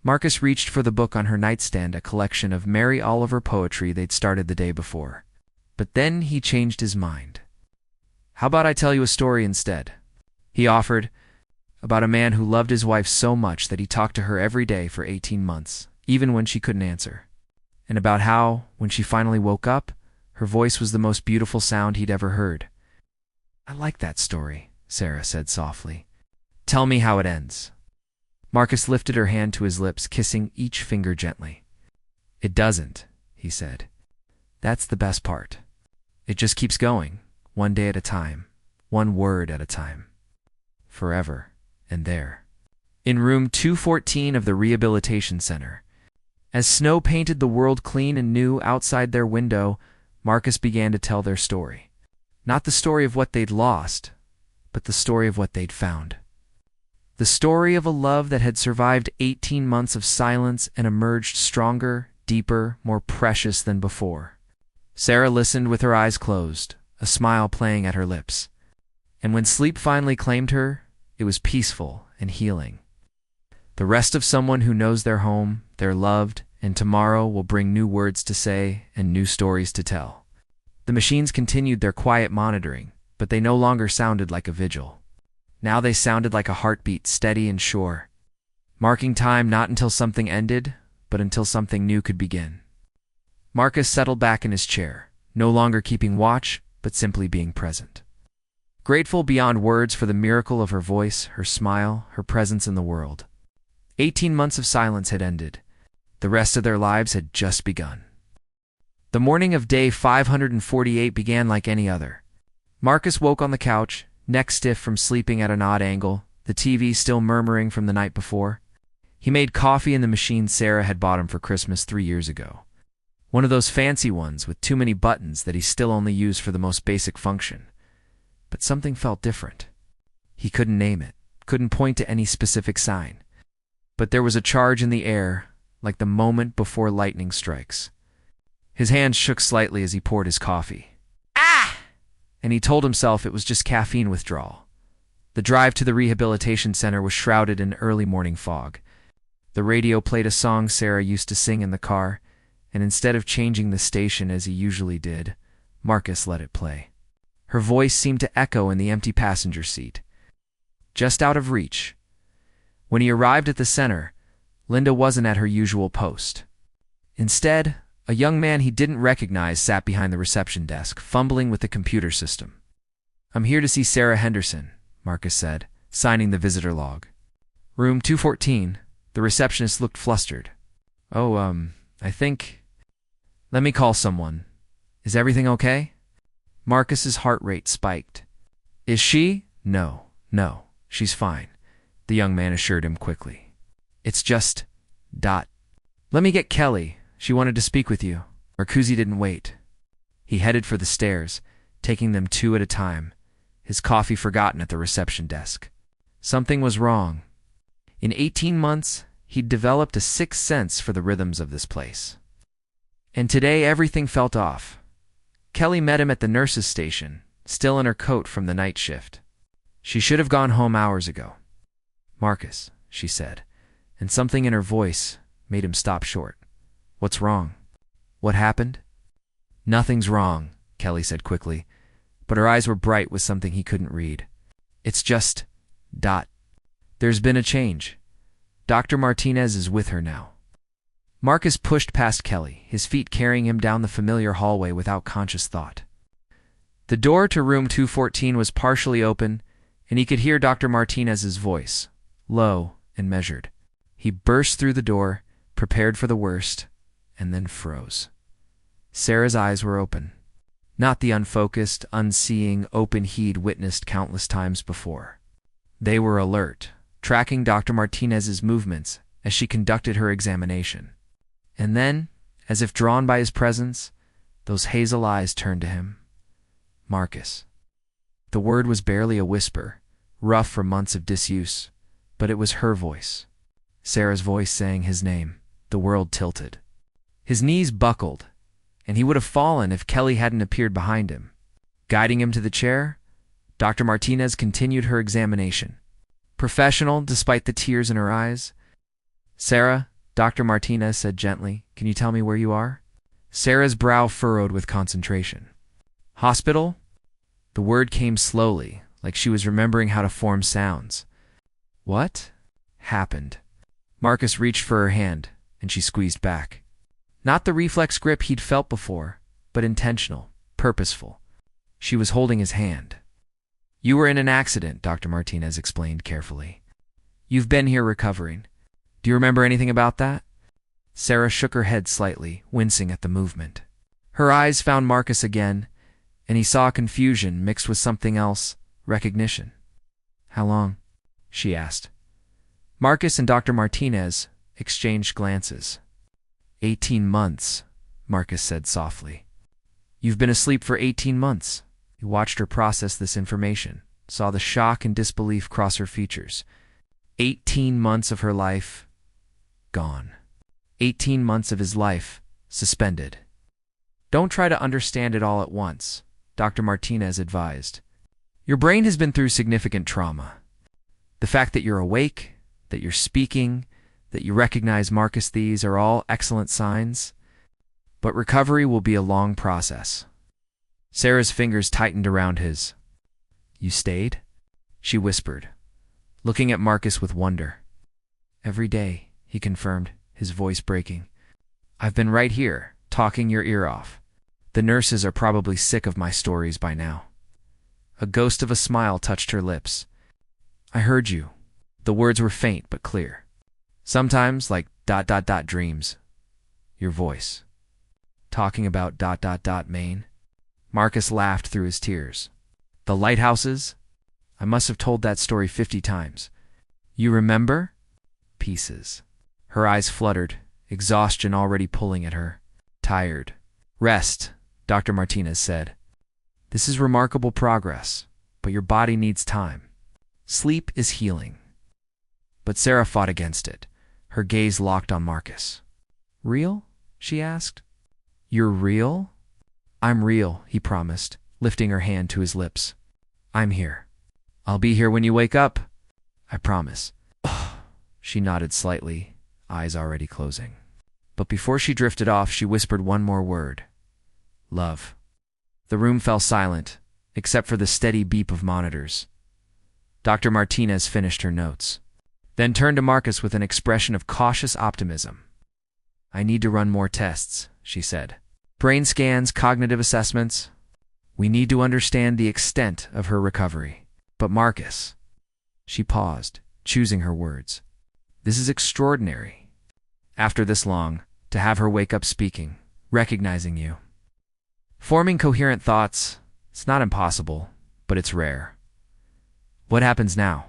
Marcus reached for the book on her nightstand, a collection of Mary Oliver poetry they'd started the day before. But then he changed his mind. "How about I tell you a story instead?" he offered, about a man who loved his wife so much that he talked to her every day for 18 months, even when she couldn't answer. And about how, when she finally woke up, her voice was the most beautiful sound he'd ever heard. "I like that story," Sarah said softly. "Tell me how it ends." Marcus lifted her hand to his lips, kissing each finger gently. "It doesn't," he said. "That's the best part. It just keeps going, one day at a time, one word at a time. Forever." and there, in room 214 of the rehabilitation center, as snow painted the world clean and new outside their window, Marcus began to tell their story. Not the story of what they'd lost, but the story of what they'd found. The story of a love that had survived 18 months of silence and emerged stronger, deeper, more precious than before. Sarah listened with her eyes closed, a smile playing at her lips. And when sleep finally claimed her, it was peaceful and healing. The rest of someone who knows their home, they're loved, and tomorrow will bring new words to say and new stories to tell. The machines continued their quiet monitoring, but they no longer sounded like a vigil. Now they sounded like a heartbeat, steady and sure, marking time not until something ended, but until something new could begin. Marcus settled back in his chair, no longer keeping watch, but simply being present. Grateful beyond words for the miracle of her voice, her smile, her presence in the world. 18 months of silence had ended. The rest of their lives had just begun. The morning of day 548 began like any other. Marcus woke on the couch, neck stiff from sleeping at an odd angle, the TV still murmuring from the night before. He made coffee in the machine Sarah had bought him for Christmas 3 years ago. One of those fancy ones with too many buttons that he still only used for the most basic function. But something felt different. He couldn't name it, couldn't point to any specific sign. But there was a charge in the air, like the moment before lightning strikes. His hands shook slightly as he poured his coffee. Ah! And he told himself it was just caffeine withdrawal. The drive to the rehabilitation center was shrouded in early morning fog. The radio played a song Sarah used to sing in the car, and instead of changing the station as he usually did, Marcus let it play. Her voice seemed to echo in the empty passenger seat. Just out of reach. When he arrived at the center, Linda wasn't at her usual post. Instead, a young man he didn't recognize sat behind the reception desk, fumbling with the computer system. "I'm here to see Sarah Henderson," Marcus said, signing the visitor log. "Room 214, the receptionist looked flustered. "Oh, I think... Let me call someone. Is everything okay?" Marcus's heart rate spiked. "Is she?" No, she's fine," the young man assured him quickly. "It's just... Let me get Kelly. She wanted to speak with you." Marcuse didn't wait. He headed for the stairs, taking them 2 at a time, his coffee forgotten at the reception desk. Something was wrong. In 18 months, he'd developed a sixth sense for the rhythms of this place. And today everything felt off. Kelly met him at the nurse's station, still in her coat from the night shift. She should have gone home hours ago. "Marcus," she said, and something in her voice made him stop short. "What's wrong? What happened?" "Nothing's wrong," Kelly said quickly, but her eyes were bright with something he couldn't read. "It's just... There's been a change. Dr. Martinez is with her now." Marcus pushed past Kelly, his feet carrying him down the familiar hallway without conscious thought. The door to room 214 was partially open, and he could hear Dr. Martinez's voice, low and measured. He burst through the door, prepared for the worst, and then froze. Sarah's eyes were open. Not the unfocused, unseeing, open he'd witnessed countless times before. They were alert, tracking Dr. Martinez's movements as she conducted her examination. And then, as if drawn by his presence, those hazel eyes turned to him. "Marcus." The word was barely a whisper, rough from months of disuse, but it was her voice. Sarah's voice saying his name. The world tilted. His knees buckled, and he would have fallen if Kelly hadn't appeared behind him. Guiding him to the chair, Dr. Martinez continued her examination. Professional, despite the tears in her eyes. "Sarah," Dr. Martinez said gently, "can you tell me where you are?" Sarah's brow furrowed with concentration. "Hospital?" The word came slowly, like she was remembering how to form sounds. "What happened?" Marcus reached for her hand, and she squeezed back. Not the reflex grip he'd felt before, but intentional, purposeful. She was holding his hand. "You were in an accident," Dr. Martinez explained carefully. "You've been here recovering. Do you remember anything about that?" Sarah shook her head slightly, wincing at the movement. Her eyes found Marcus again, and he saw confusion mixed with something else, recognition. "How long?" she asked. Marcus and Dr. Martinez exchanged glances. 18 months, Marcus said softly. You've been asleep for 18 months. He watched her process this information, saw the shock and disbelief cross her features. 18 months of her life gone. 18 months of his life suspended. Don't try to understand it all at once, Dr. Martinez advised. Your brain has been through significant trauma. The fact that you're awake, that you're speaking, that you recognize Marcus, these are all excellent signs. But recovery will be a long process. Sarah's fingers tightened around his. You stayed? She whispered, looking at Marcus with wonder. Every day, he confirmed, his voice breaking. I've been right here, talking your ear off. The nurses are probably sick of my stories by now. A ghost of a smile touched her lips. I heard you. The words were faint but clear. Sometimes like ... dreams. Your voice. Talking about ... Maine. Marcus laughed through his tears. The lighthouses? I must have told that story 50 times. You remember? Pieces. Her eyes fluttered, exhaustion already pulling at her. Tired. Rest, Dr. Martinez said. This is remarkable progress, but your body needs time. Sleep is healing. But Sarah fought against it, her gaze locked on Marcus. Real? She asked. You're real? I'm real, he promised, lifting her hand to his lips. I'm here. I'll be here when you wake up. I promise. She nodded slightly, eyes already closing. But before she drifted off, she whispered one more word. Love. The room fell silent, except for the steady beep of monitors. Dr. Martinez finished her notes, then turned to Marcus with an expression of cautious optimism. I need to run more tests, she said. Brain scans, cognitive assessments. We need to understand the extent of her recovery. But Marcus, she paused, choosing her words. This is extraordinary. After this long, to have her wake up speaking, recognizing you. Forming coherent thoughts, it's not impossible, but it's rare. What happens now?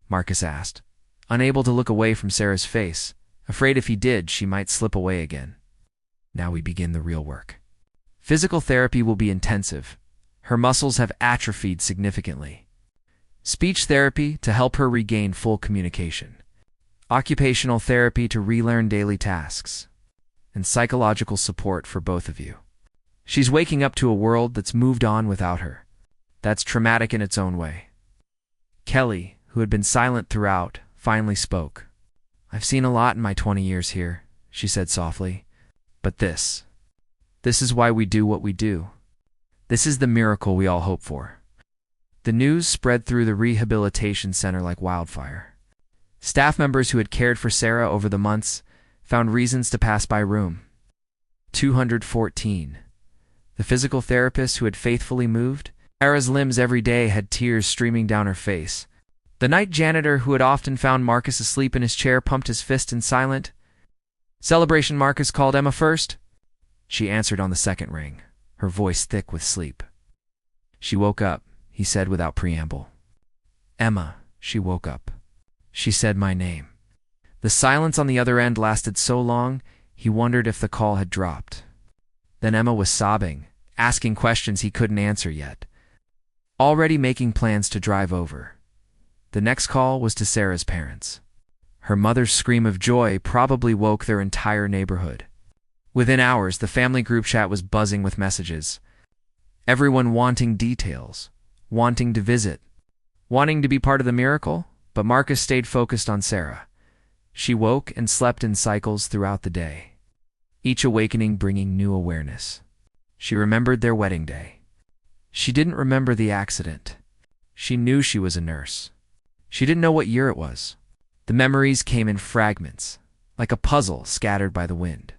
Marcus asked, unable to look away from Sarah's face, afraid if he did, she might slip away again. Now we begin the real work. Physical therapy will be intensive. Her muscles have atrophied significantly. Speech therapy to help her regain full communication. Occupational therapy to relearn daily tasks. And psychological support for both of you. She's waking up to a world that's moved on without her. That's traumatic in its own way. Kelly, who had been silent throughout, finally spoke. I've seen a lot in my 20 years here, she said softly. But this is why we do what we do. This is the miracle we all hope for. The news spread through the rehabilitation center like wildfire. Staff members who had cared for Sarah over the months found reasons to pass by room 214. The physical therapist who had faithfully moved Sarah's limbs every day had tears streaming down her face. The night janitor who had often found Marcus asleep in his chair pumped his fist in silent celebration. Marcus called Emma first. She answered on the second ring, her voice thick with sleep. She woke up, he said without preamble. Emma, she woke up. She said my name. The silence on the other end lasted so long, he wondered if the call had dropped. Then Emma was sobbing, asking questions he couldn't answer yet. Already making plans to drive over. The next call was to Sarah's parents. Her mother's scream of joy probably woke their entire neighborhood. Within hours, the family group chat was buzzing with messages. Everyone wanting details, wanting to visit, wanting to be part of the miracle, but Marcus stayed focused on Sarah. She woke and slept in cycles throughout the day, each awakening bringing new awareness. She remembered their wedding day. She didn't remember the accident. She knew she was a nurse. She didn't know what year it was. The memories came in fragments, like a puzzle scattered by the wind.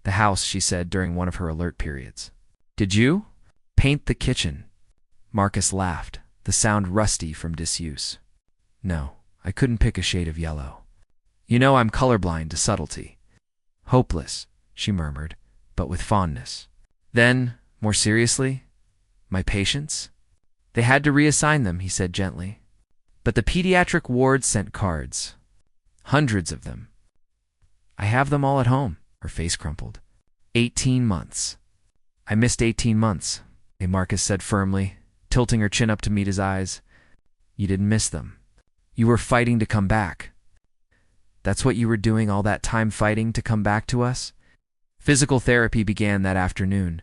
The house, she said during one of her alert periods. Did you paint the kitchen? Marcus laughed, the sound rusty from disuse. No, I couldn't pick a shade of yellow. You know I'm colorblind to subtlety. Hopeless, she murmured, but with fondness. Then, more seriously, my patients? They had to reassign them, he said gently. But the pediatric ward sent cards. Hundreds of them. I have them all at home. Her face crumpled. 18 months. I missed 18 months, Marcus said firmly, tilting her chin up to meet his eyes. You didn't miss them. You were fighting to come back. That's what you were doing all that time, fighting to come back to us? Physical therapy began that afternoon.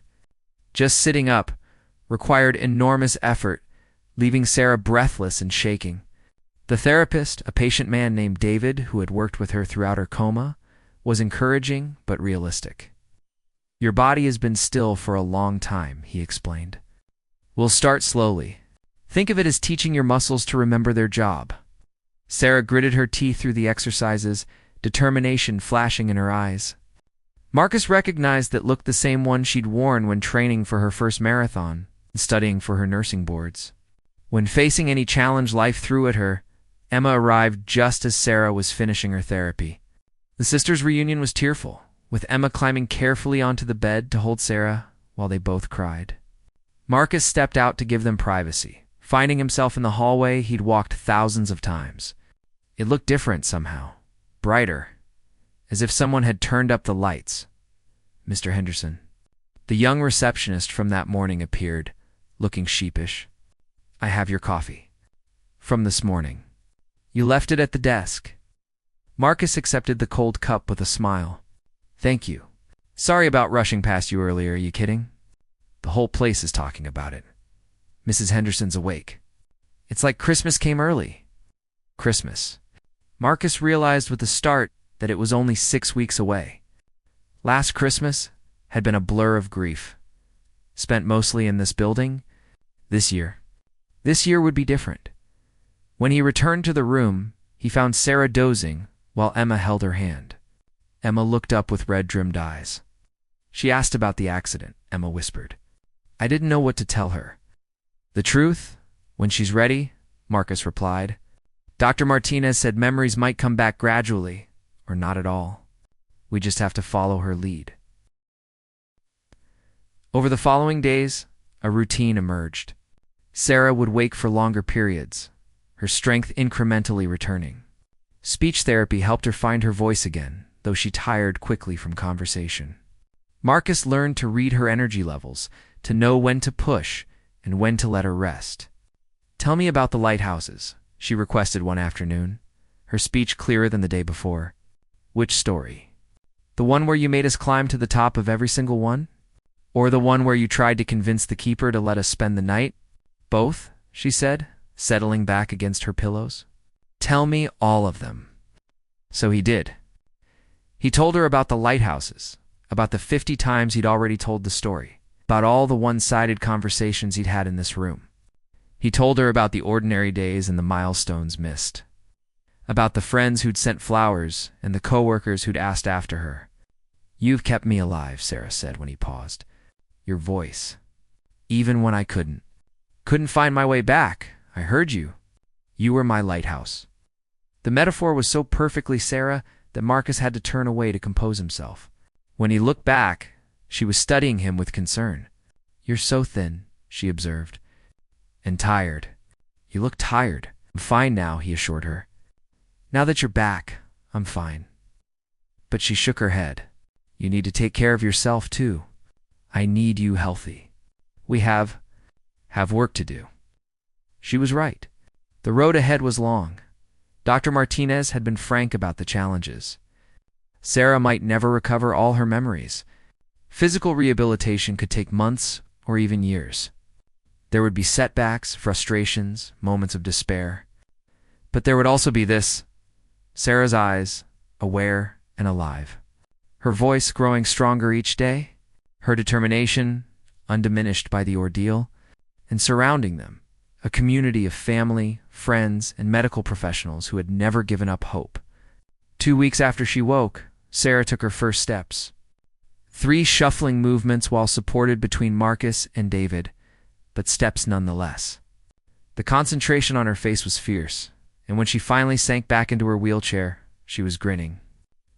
Just sitting up required enormous effort, leaving Sarah breathless and shaking. The therapist, a patient man named David who had worked with her throughout her coma, was encouraging but realistic. Your body has been still for a long time, he explained. We'll start slowly. Think of it as teaching your muscles to remember their job. Sarah gritted her teeth through the exercises, determination flashing in her eyes. Marcus recognized that looked the same one she'd worn when training for her first marathon and studying for her nursing boards. When facing any challenge life threw at her, Emma arrived just as Sarah was finishing her therapy. The sisters' reunion was tearful, with Emma climbing carefully onto the bed to hold Sarah while they both cried. Marcus stepped out to give them privacy, finding himself in the hallway he'd walked thousands of times. It looked different somehow, brighter, as if someone had turned up the lights. Mr. Henderson. The young receptionist from that morning appeared, looking sheepish. I have your coffee. From this morning. You left it at the desk. Marcus accepted the cold cup with a smile. Thank you. Sorry about rushing past you earlier, are you kidding? The whole place is talking about it. Mrs. Henderson's awake. It's like Christmas came early. Christmas. Marcus realized with a start that it was only 6 weeks away. Last Christmas had been a blur of grief. Spent mostly in this building. This year would be different. When he returned to the room, he found Sarah dozing while Emma held her hand. Emma looked up with red-rimmed eyes. She asked about the accident, Emma whispered. I didn't know what to tell her. The truth? When she's ready, Marcus replied. Dr. Martinez said memories might come back gradually, or not at all. We just have to follow her lead. Over the following days, a routine emerged. Sarah would wake for longer periods, her strength incrementally returning. Speech therapy helped her find her voice again, though she tired quickly from conversation. Marcus learned to read her energy levels, to know when to push and when to let her rest. Tell me about the lighthouses, she requested one afternoon, her speech clearer than the day before. Which story? The one where you made us climb to the top of every single one? Or the one where you tried to convince the keeper to let us spend the night? Both, she said, settling back against her pillows. Tell me all of them. So he did. He told her about the lighthouses, about the 50 times he'd already told the story, about all the one-sided conversations he'd had in this room. He told her about the ordinary days and the milestones missed, about the friends who'd sent flowers and the coworkers who'd asked after her. You've kept me alive, Sarah said when he paused. Your voice. Even when I couldn't find my way back, I heard you. You were my lighthouse. The metaphor was so perfectly Sarah that Marcus had to turn away to compose himself. When he looked back, she was studying him with concern. You're so thin, she observed. And tired. You look tired. I'm fine now, he assured her. Now that you're back, I'm fine. But she shook her head. You need to take care of yourself, too. I need you healthy. We have work to do. She was right. The road ahead was long. Dr. Martinez had been frank about the challenges. Sarah might never recover all her memories. Physical rehabilitation could take months or even years. There would be setbacks, frustrations, moments of despair. But there would also be this, Sarah's eyes, aware and alive. Her voice growing stronger each day, her determination, undiminished by the ordeal, and surrounding them, a community of family, friends, and medical professionals who had never given up hope. 2 weeks after she woke, Sarah took her first steps. 3 shuffling movements while supported between Marcus and David, but steps nonetheless. The concentration on her face was fierce, and when she finally sank back into her wheelchair, she was grinning.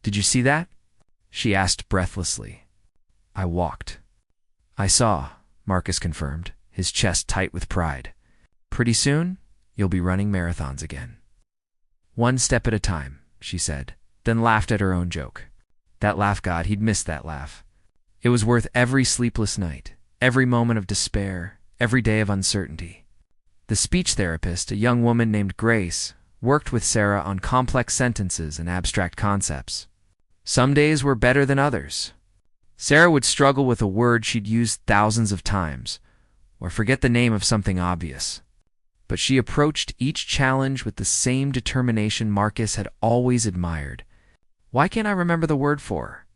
Did you see that? She asked breathlessly. I walked. I saw, Marcus confirmed, his chest tight with pride. Pretty soon, You'll be running marathons again. One step at a time, she said, then laughed at her own joke. That laugh, God, he'd missed that laugh. It was worth every sleepless night, every moment of despair, every day of uncertainty. The speech therapist, a young woman named Grace, worked with Sarah on complex sentences and abstract concepts. Some days were better than others. Sarah would struggle with a word she'd used thousands of times, or forget the name of something obvious. But she approached each challenge with the same determination Marcus had always admired. Why can't I remember the word for?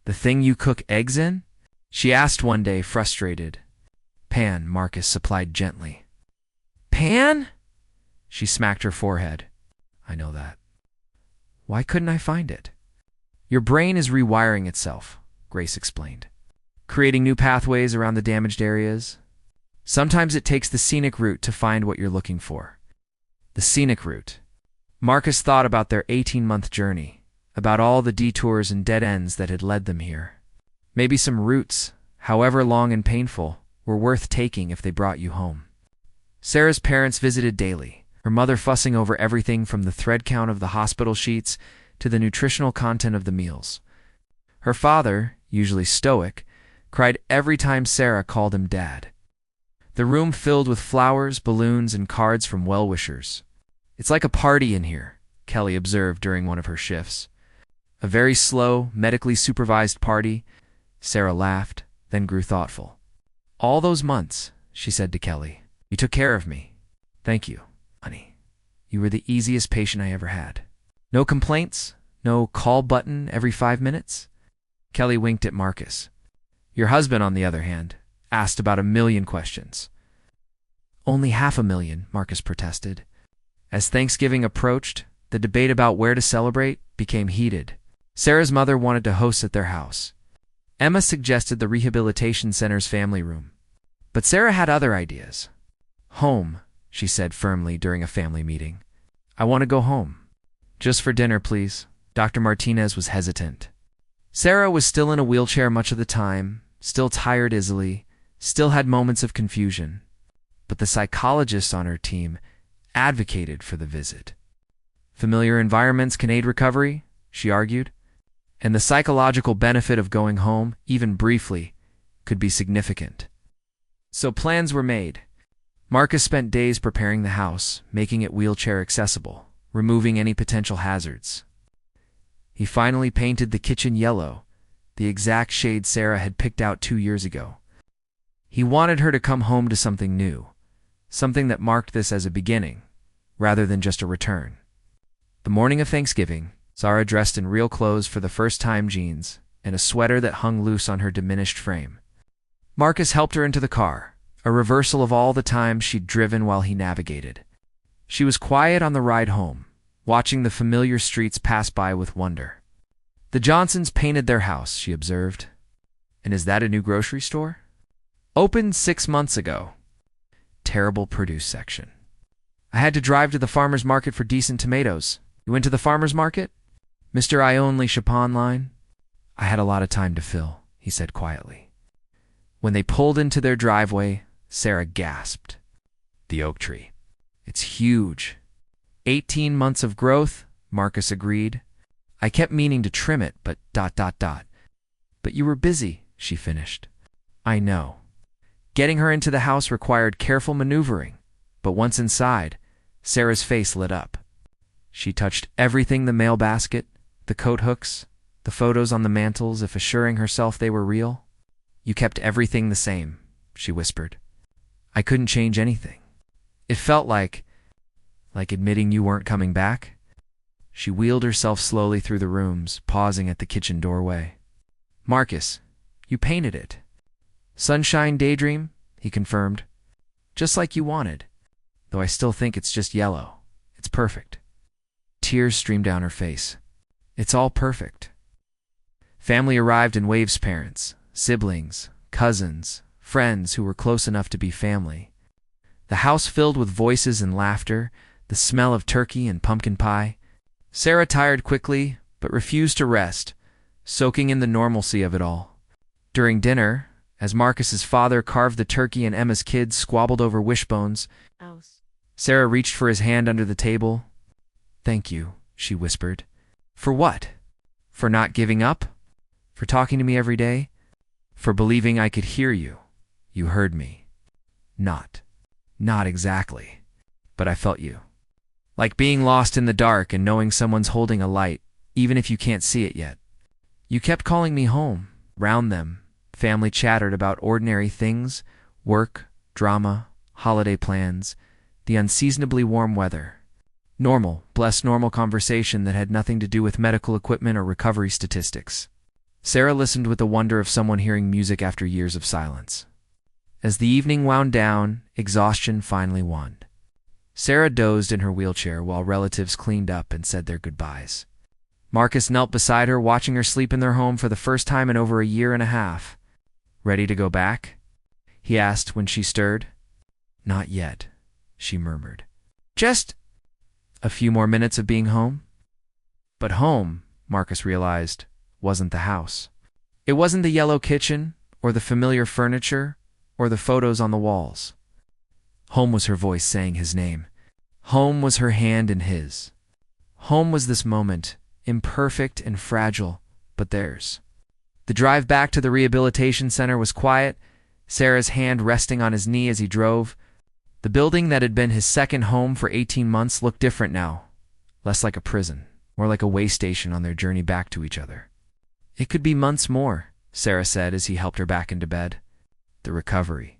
The thing you cook eggs in? She asked one day, frustrated. Pan, Marcus supplied gently. Pan? She smacked her forehead. I know that. Why couldn't I find it? Your brain is rewiring itself, Grace explained, creating new pathways around the damaged areas. Sometimes it takes the scenic route to find what you're looking for. The scenic route. Marcus thought about their 18-month journey, about all the detours and dead ends that had led them here. Maybe some routes, however long and painful, were worth taking if they brought you home. Sarah's parents visited daily, her mother fussing over everything from the thread count of the hospital sheets to the nutritional content of the meals. Her father, usually stoic, cried every time Sarah called him Dad. The room filled with flowers, balloons, and cards from well-wishers. It's like a party in here, Kelly observed during one of her shifts. A very slow, medically supervised party. Sarah laughed, then grew thoughtful. All those months, she said to Kelly, you took care of me. Thank you, honey. You were the easiest patient I ever had. No complaints? No call button every 5 minutes? Kelly winked at Marcus. Your husband, on the other hand, asked about 1 million questions. Only 500,000, Marcus protested. As Thanksgiving approached, the debate about where to celebrate became heated. Sarah's mother wanted to host at their house. Emma suggested the rehabilitation center's family room. But Sarah had other ideas. Home, she said firmly during a family meeting. I want to go home. Just for dinner, please. Dr. Martinez was hesitant. Sarah was still in a wheelchair much of the time, still tired easily, still had moments of confusion. But the psychologists on her team advocated for the visit. Familiar environments can aid recovery, she argued, and the psychological benefit of going home, even briefly, could be significant. So plans were made. Marcus spent days preparing the house, making it wheelchair accessible, removing any potential hazards. He finally painted the kitchen yellow, the exact shade Sarah had picked out 2 years ago. He wanted her to come home to something new, something that marked this as a beginning, rather than just a return. The morning of Thanksgiving, Sarah dressed in real clothes for the first time, jeans, and a sweater that hung loose on her diminished frame. Marcus helped her into the car, a reversal of all the times she'd driven while he navigated. She was quiet on the ride home, watching the familiar streets pass by with wonder. The Johnsons painted their house, she observed. And is that a new grocery store? Opened 6 months ago. Terrible produce section. I had to drive to the farmer's market for decent tomatoes. You went to the farmer's market? Mr. I only Chapon line? I had a lot of time to fill, he said quietly. When they pulled into their driveway, Sarah gasped. The oak tree. It's huge. 18 months of growth, Marcus agreed. I kept meaning to trim it, but ... But you were busy, she finished. I know. Getting her into the house required careful maneuvering, but once inside, Sarah's face lit up. She touched everything, the mail basket, the coat hooks, the photos on the mantels, if assuring herself they were real. You kept everything the same, she whispered. I couldn't change anything. It felt like admitting you weren't coming back. She wheeled herself slowly through the rooms, pausing at the kitchen doorway. Marcus, you painted it. Sunshine Daydream, he confirmed. Just like you wanted, though I still think it's just yellow. It's perfect. Tears streamed down her face. It's all perfect. Family arrived in waves: parents, siblings, cousins, friends who were close enough to be family. The house filled with voices and laughter, the smell of turkey and pumpkin pie. Sarah tired quickly, but refused to rest, soaking in the normalcy of it all. During dinner, as Marcus's father carved the turkey and Emma's kids squabbled over wishbones, Sarah reached for his hand under the table. "Thank you," she whispered. "For what? For not giving up? For talking to me every day? For believing I could hear you? You heard me." Not exactly. But I felt you. Like being lost in the dark and knowing someone's holding a light, even if you can't see it yet. You kept calling me home. Round them, family chattered about ordinary things, work, drama, holiday plans, the unseasonably warm weather. Normal, blessed normal conversation that had nothing to do with medical equipment or recovery statistics. Sarah listened with the wonder of someone hearing music after years of silence. As the evening wound down, exhaustion finally won. Sarah dozed in her wheelchair while relatives cleaned up and said their goodbyes. Marcus knelt beside her, watching her sleep in their home for the first time in over a year and a half. "Ready to go back?" he asked when she stirred. "Not yet," she murmured. "Just a few more minutes of being home?" But home, Marcus realized, wasn't the house. It wasn't the yellow kitchen, or the familiar furniture, or the photos on the walls. Home was her voice saying his name. Home was her hand in his. Home was this moment, imperfect and fragile, but theirs. The drive back to the rehabilitation center was quiet, Sarah's hand resting on his knee as he drove. The building that had been his second home for 18 months looked different now, less like a prison, more like a way station on their journey back to each other. "It could be months more," Sarah said as he helped her back into bed. "The recovery.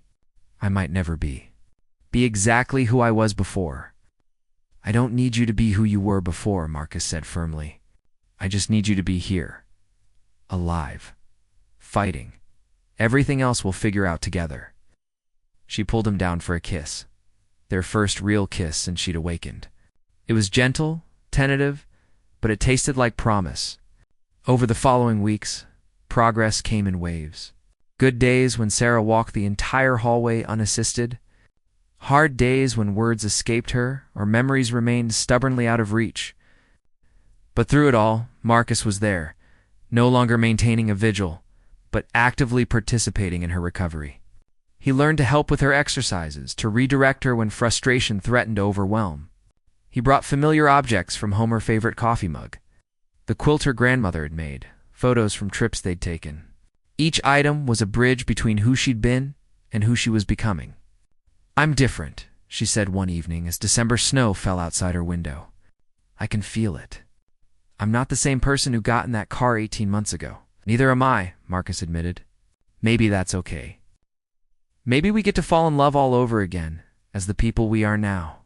I might never be exactly who I was before." "I don't need you to be who you were before," Marcus said firmly. "I just need you to be here. Alive. Fighting. Everything else we'll figure out together." She pulled him down for a kiss. Their first real kiss since she'd awakened. It was gentle, tentative, but it tasted like promise. Over the following weeks, progress came in waves. Good days when Sarah walked the entire hallway unassisted. Hard days when words escaped her or memories remained stubbornly out of reach. But through it all, Marcus was there, no longer maintaining a vigil, but actively participating in her recovery. He learned to help with her exercises, to redirect her when frustration threatened to overwhelm. He brought familiar objects from home, her favorite coffee mug, the quilt her grandmother had made, photos from trips they'd taken. Each item was a bridge between who she'd been and who she was becoming. "I'm different," she said one evening as December snow fell outside her window. "I can feel it. I'm not the same person who got in that car 18 months ago." "Neither am I," Marcus admitted. "Maybe that's okay. Maybe we get to fall in love all over again, as the people we are now."